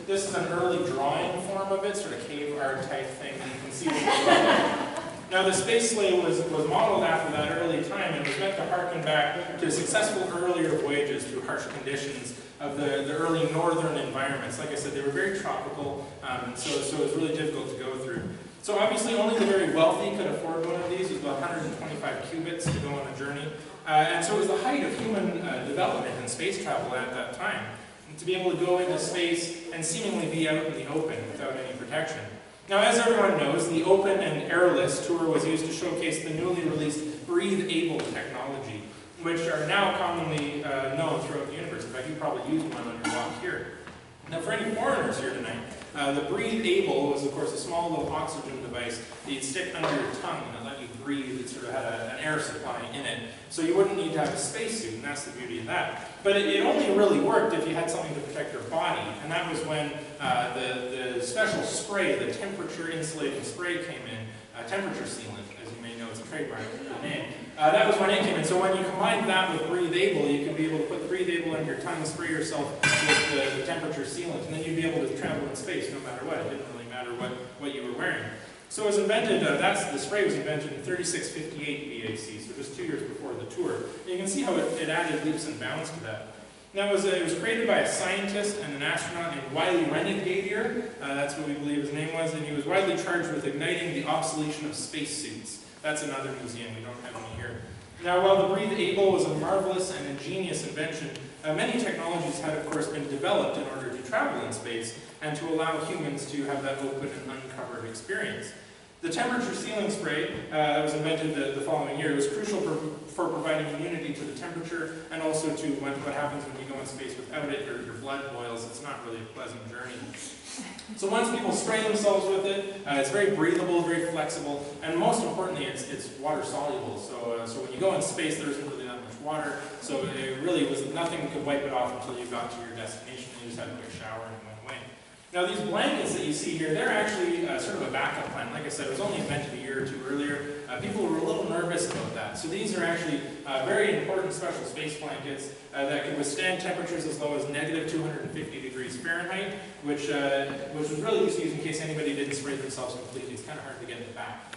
This is an early drawing form of it, sort of cave art type thing that you can see what it's like. Now the Space Sleigh was modeled after that early time and was meant to harken back to successful earlier voyages through harsh conditions of the early northern environments. Like I said, they were very tropical, so it was really difficult to go through. So obviously only the very wealthy could afford one of these. It was about 125 cubits to go on a journey. And so it was the height of human development in space travel at that time. And to be able to go into space and seemingly be out in the open without any protection. Now, as everyone knows, the open and airless tour was used to showcase the newly released breathe-able technology, which are now commonly known throughout the universe. In fact, you probably use one on your walk here. Now, for any foreigners here tonight, the breathe-able was, of course, a small little oxygen device that you'd stick under your tongue and it let you breathe. It sort of had an air supply in it, so you wouldn't need to have a spacesuit, and that's the beauty of that. But it only really worked if you had something to protect your body, and that was when the special spray, the temperature-insulating spray came in, temperature sealant, as you may know, it's a trademark name. That was when it came in. So when you combined that with breathe-able, you could be able to put breathe-able on your tongue, spray yourself with the temperature sealant, and then you'd be able to travel in space no matter what. It didn't really matter what you were wearing. So it was invented, the spray was invented in 3658 BAC, so just 2 years before the tour. And you can see how it added leaps and bounds to that. Now, it was created by a scientist and an astronaut named Wiley Renegadier. That's what we believe his name was, and he was widely charged with igniting the obsolescence of spacesuits. That's another museum, we don't have any here. Now, while the breathe-able was a marvelous and ingenious invention, many technologies had, of course, been developed in order to travel in space and to allow humans to have that open and uncovered experience. The temperature sealing spray that was invented the following year was crucial for providing immunity to the temperature and also to what happens when you go in space without it. Your blood boils. It's not really a pleasant journey. So once people spray themselves with it, it's very breathable, very flexible, and most importantly, it's water soluble. So when you go in space, there isn't really that much water. So it really was nothing could wipe it off until you got to your destination. You just had a quick shower and it went away. Now these blankets that you see here, they're actually sort of a backup plan. Like I said, it was only invented a year or two earlier. People were a little nervous about that. So these are actually very important special space blankets that can withstand temperatures as low as negative 250 degrees Fahrenheit, which was really just used in case anybody didn't spray themselves completely. It's kind of hard to get it back.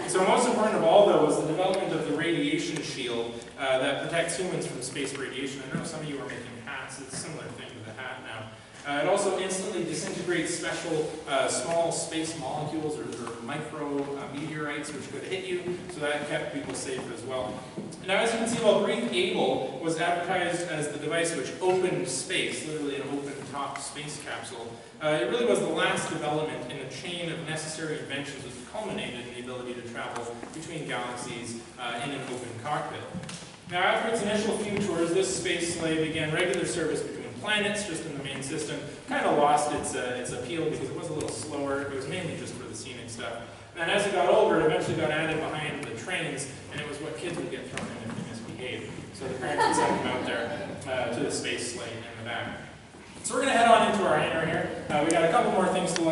So most important of all, though, was the development of the radiation shield that protects humans from space radiation. I know some of you are making hats. It's a similar thing to the hat now. It also instantly disintegrates special small space molecules or micro meteorites which could hit you, so that kept people safe as well. Now, as you can see, while breathe-able was advertised as the device which opened space, literally an open-top space capsule, it really was the last development in a chain of necessary inventions which culminated in the ability to travel between galaxies in an open cockpit. Now, after its initial few tours, this Space Sleigh began regular service between planets just in the main system. Kind of lost its appeal because it was a little slower. It was mainly just for the scenic stuff. And as it got older, it eventually got added behind the trains, and it was what kids would get thrown in if they misbehaved. So the parents would send them out there to the Space Sleigh in the back. So we're going to head on into our hangar here. We got a couple more things to look at.